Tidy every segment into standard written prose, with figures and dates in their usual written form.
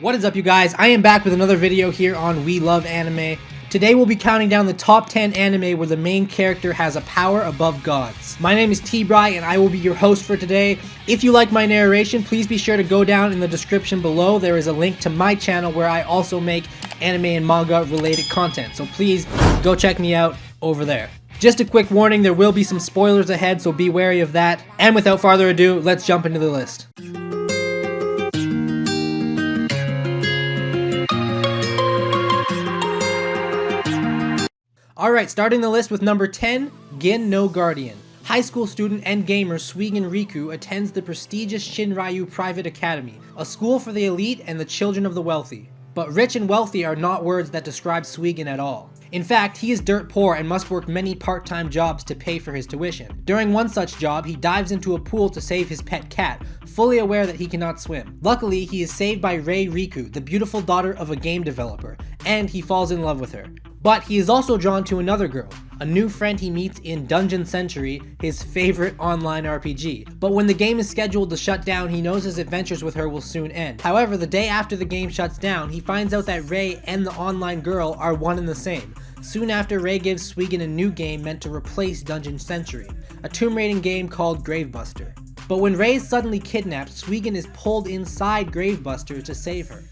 What is up, you guys? I am back with another video here on We Love Anime. Today we'll be counting down the top 10 anime where the main character has a power above gods. My name is T-Bry and I will be your host for today. If you like my narration, please be sure to go down in the description below. There is a link to my channel where I also make anime and manga related content. So please go check me out over there. Just a quick warning, there will be some spoilers ahead, so be wary of that. And without further ado, let's jump into the list. Alright, starting the list with number 10, Gin no Guardian. High school student and gamer ᴛᴏᴘᴘ Riku attends the prestigious Shinryu Private Academy, a school for the elite and the children of the wealthy. But rich and wealthy are not words that describe ᴛᴏᴘ at all. In fact, he is dirt poor and must work many part-time jobs to pay for his tuition. During one such job, he dives into a pool to save his pet cat, fully aware that he cannot swim. Luckily, he is saved by Rei Riku, the beautiful daughter of a game developer, and he falls in love with her. But he is also drawn to another girl, a new friend he meets in Dungeon Century, his favorite online RPG. But when the game is scheduled to shut down, he knows his adventures with her will soon end. However, the day after the game shuts down, he finds out that Rei and the online girl are one and the same. Soon after, Rei gives ᴛᴏᴘ a new game meant to replace Dungeon Century, a tomb raiding game called Gravebuster. But when Rei is suddenly kidnapped, ᴛᴏᴘ is pulled inside Gravebuster to save her.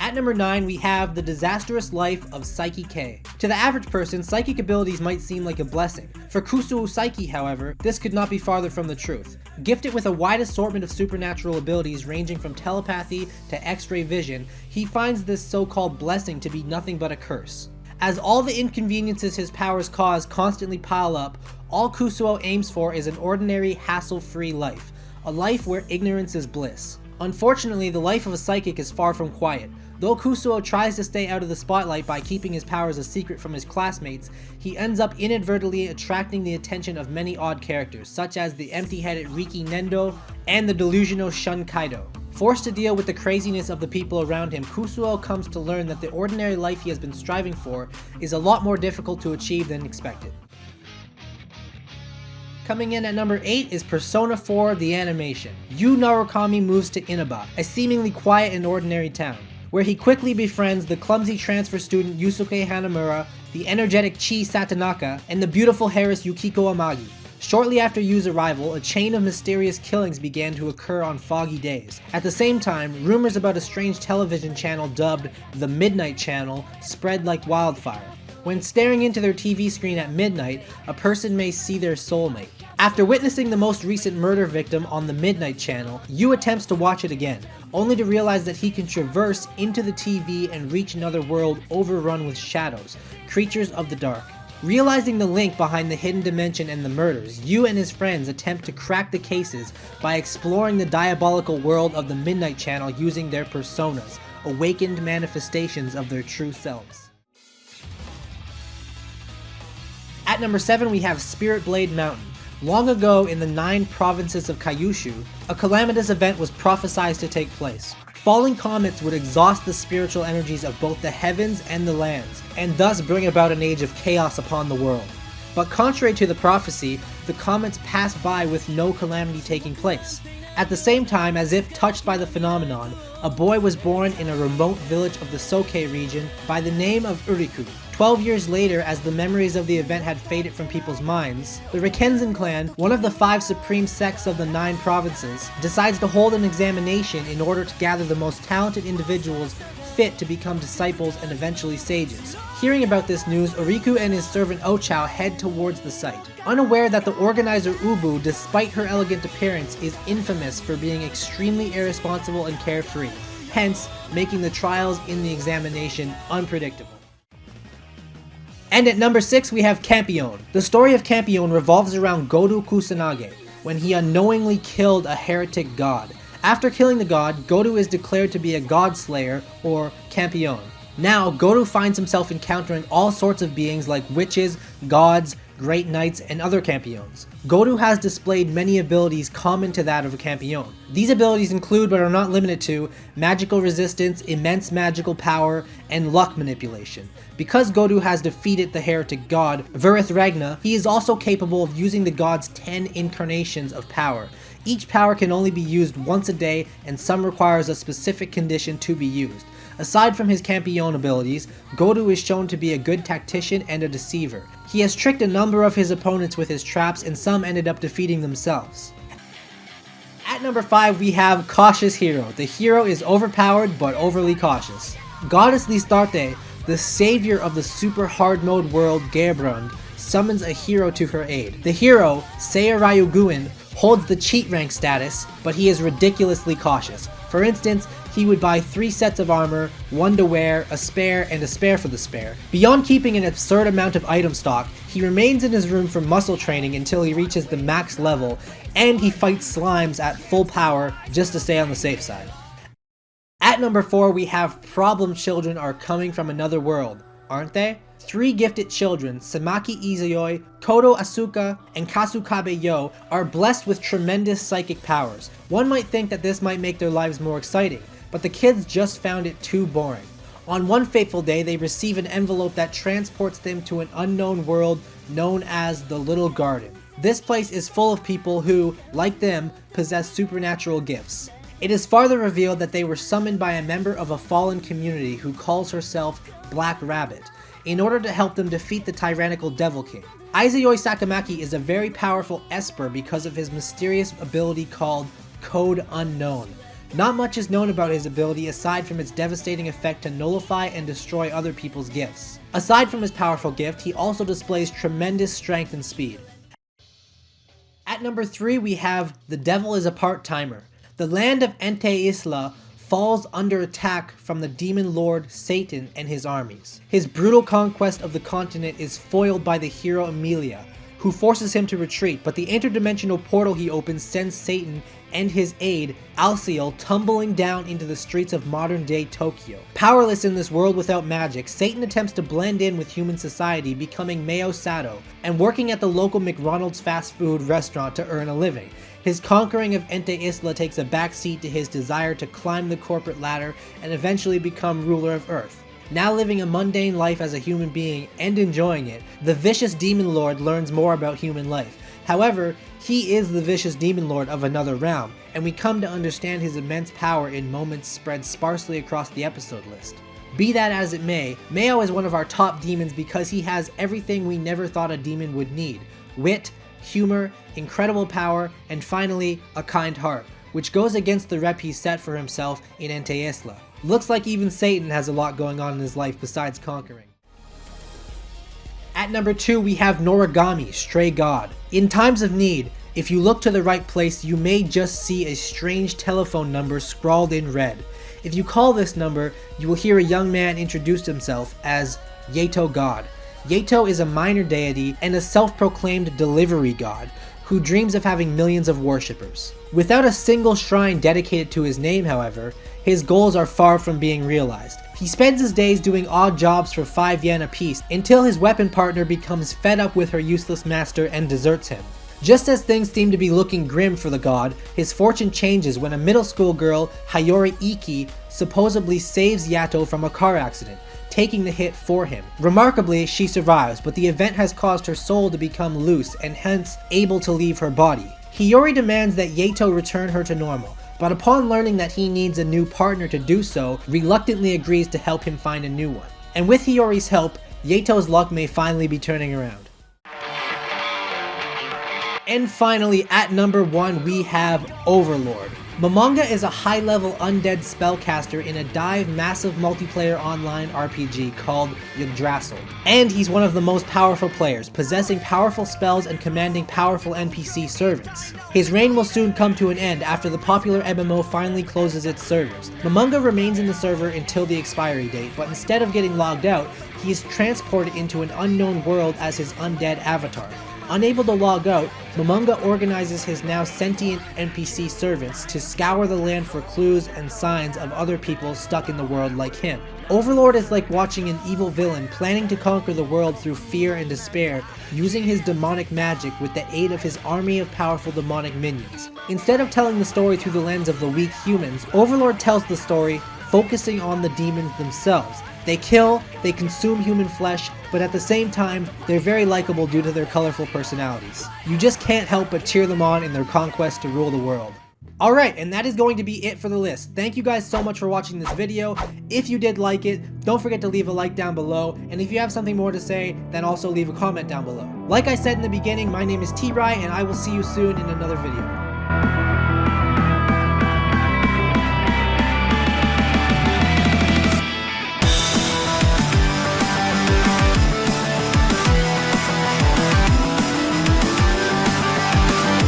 At number 9, we have The Disastrous Life of Saiki K. To the average person, psychic abilities might seem like a blessing. For Kusuo Saiki, however, this could not be farther from the truth. Gifted with a wide assortment of supernatural abilities ranging from telepathy to X-ray vision, he finds this so-called blessing to be nothing but a curse. As all the inconveniences his powers cause constantly pile up, all Kusuo aims for is an ordinary, hassle-free life. A life where ignorance is bliss. Unfortunately, the life of a psychic is far from quiet. Though Kusuo tries to stay out of the spotlight by keeping his powers a secret from his classmates, he ends up inadvertently attracting the attention of many odd characters, such as the empty-headed Riki Nendo and the delusional Shun Kaido. Forced to deal with the craziness of the people around him, Kusuo comes to learn that the ordinary life he has been striving for is a lot more difficult to achieve than expected. Coming in at number 8 is Persona 4 the animation. Yu Narukami moves to Inaba, a seemingly quiet and ordinary town, where he quickly befriends the clumsy transfer student Yusuke Hanamura, the energetic Chi Satanaka, and the beautiful heiress Yukiko Amagi. Shortly after Yu's arrival, a chain of mysterious killings began to occur on foggy days. At the same time, rumors about a strange television channel dubbed the Midnight Channel spread like wildfire. When staring into their TV screen at midnight, a person may see their soulmate. After witnessing the most recent murder victim on the Midnight Channel, Yu attempts to watch it again, only to realize that he can traverse into the TV and reach another world overrun with shadows, creatures of the dark. Realizing the link behind the hidden dimension and the murders, Yu and his friends attempt to crack the cases by exploring the diabolical world of the Midnight Channel using their personas, awakened manifestations of their true selves. At number 7, we have Spirit Blade Mountain. Long ago, in the 9 provinces of Kyushu, a calamitous event was prophesied to take place. Falling comets would exhaust the spiritual energies of both the heavens and the lands, and thus bring about an age of chaos upon the world. But contrary to the prophecy, the comets passed by with no calamity taking place. At the same time, as if touched by the phenomenon, a boy was born in a remote village of the Soke region by the name of Uriku. 12 years later, as the memories of the event had faded from people's minds, the Rikenzen clan, one of the 5 supreme sects of the 9 provinces, decides to hold an examination in order to gather the most talented individuals fit to become disciples and eventually sages. Hearing about this news, Uriku and his servant Ochao head towards the site, unaware that the organizer Ubu, despite her elegant appearance, is infamous for being extremely irresponsible and carefree, hence making the trials in the examination unpredictable. And at number 6, we have Campione. The story of Campione revolves around Godu Kusanage, when he unknowingly killed a heretic god. After killing the god, Godu is declared to be a god slayer, or Campione. Now, Godu finds himself encountering all sorts of beings like witches, gods, great knights, and other Campiones. Godu has displayed many abilities common to that of a Campione. These abilities include, but are not limited to, magical resistance, immense magical power, and luck manipulation. Because Godu has defeated the heretic god, Virith Regna, he is also capable of using the god's 10 incarnations of power, Each power can only be used once a day, and some requires a specific condition to be used. Aside from his Campion abilities, Godu is shown to be a good tactician and a deceiver. He has tricked a number of his opponents with his traps, and some ended up defeating themselves. At number 5, we have Cautious Hero. The hero is overpowered but overly cautious. Goddess Listarte, the savior of the super hard mode world Gerbrand, summons a hero to her aid. The hero, Seirayuguin, holds the cheat rank status, but he is ridiculously cautious. For instance, he would buy 3 sets of armor, 1 to wear, a spare, and a spare for the spare. Beyond keeping an absurd amount of item stock, he remains in his room for muscle training until he reaches the max level, and he fights slimes at full power just to stay on the safe side. At number 4, we have Problem Children Are Coming From Another World, aren't they? 3 gifted children, Samaki Izuyoi, Kodo Asuka, and Kasukabe Yo, are blessed with tremendous psychic powers. One might think that this might make their lives more exciting, but the kids just found it too boring. On one fateful day, they receive an envelope that transports them to an unknown world known as the Little Garden. This place is full of people who, like them, possess supernatural gifts. It is farther revealed that they were summoned by a member of a fallen community who calls herself Black Rabbit, in order to help them defeat the tyrannical Devil King. Izuyoi Sakamaki is a very powerful Esper because of his mysterious ability called Code Unknown. Not much is known about his ability aside from its devastating effect to nullify and destroy other people's gifts. Aside from his powerful gift, he also displays tremendous strength and speed. At number 3, we have The Devil is a Part-Timer. The land of Ente Isla falls under attack from the demon lord Satan and his armies. His brutal conquest of the continent is foiled by the hero Emilia, who forces him to retreat, but the interdimensional portal he opens sends Satan and his aide, Alciel, tumbling down into the streets of modern-day Tokyo. Powerless in this world without magic, Satan attempts to blend in with human society, becoming Meo Sato, and working at the local McDonald's fast food restaurant to earn a living. His conquering of Ente Isla takes a backseat to his desire to climb the corporate ladder and eventually become ruler of Earth. Now living a mundane life as a human being and enjoying it, the vicious demon lord learns more about human life. However, he is the vicious demon lord of another realm, and we come to understand his immense power in moments spread sparsely across the episode list. Be that as it may, Meo is one of our top demons because he has everything we never thought a demon would need: wit, humor, incredible power, and finally, a kind heart, which goes against the rep he set for himself in Ente Isla. Looks like even Satan has a lot going on in his life besides conquering. At number 2, we have Noragami Stray God. In times of need, if you look to the right place, you may just see a strange telephone number scrawled in red. If you call this number, you will hear a young man introduce himself as Yato God. Yato is a minor deity and a self-proclaimed delivery god who dreams of having millions of worshippers. Without a single shrine dedicated to his name, however, his goals are far from being realized. He spends his days doing odd jobs for 5 yen apiece until his weapon partner becomes fed up with her useless master and deserts him. Just as things seem to be looking grim for the god, his fortune changes when a middle school girl, Hayori Iki, supposedly saves Yato from a car accident, taking the hit for him. Remarkably, she survives, but the event has caused her soul to become loose and hence able to leave her body. Hiyori demands that Yato return her to normal, but upon learning that he needs a new partner to do so, reluctantly agrees to help him find a new one. And with Hiyori's help, Yato's luck may finally be turning around. And finally, at number 1, we have Overlord. Momonga is a high-level undead spellcaster in a dive massive multiplayer online RPG called Yggdrasil. And he's one of the most powerful players, possessing powerful spells and commanding powerful NPC servants. His reign will soon come to an end after the popular MMO finally closes its servers. Momonga remains in the server until the expiry date, but instead of getting logged out, he is transported into an unknown world as his undead avatar. Unable to log out, Momonga organizes his now sentient NPC servants to scour the land for clues and signs of other people stuck in the world like him. Overlord is like watching an evil villain planning to conquer the world through fear and despair, using his demonic magic with the aid of his army of powerful demonic minions. Instead of telling the story through the lens of the weak humans, Overlord tells the story focusing on the demons themselves, They kill, they consume human flesh, but at the same time, they're very likable due to their colorful personalities. You just can't help but cheer them on in their conquest to rule the world. Alright, and that is going to be it for the list. Thank you guys so much for watching this video. If you did like it, don't forget to leave a like down below, and if you have something more to say, then also leave a comment down below. Like I said in the beginning, my name is T-Bry, and I will see you soon in another video.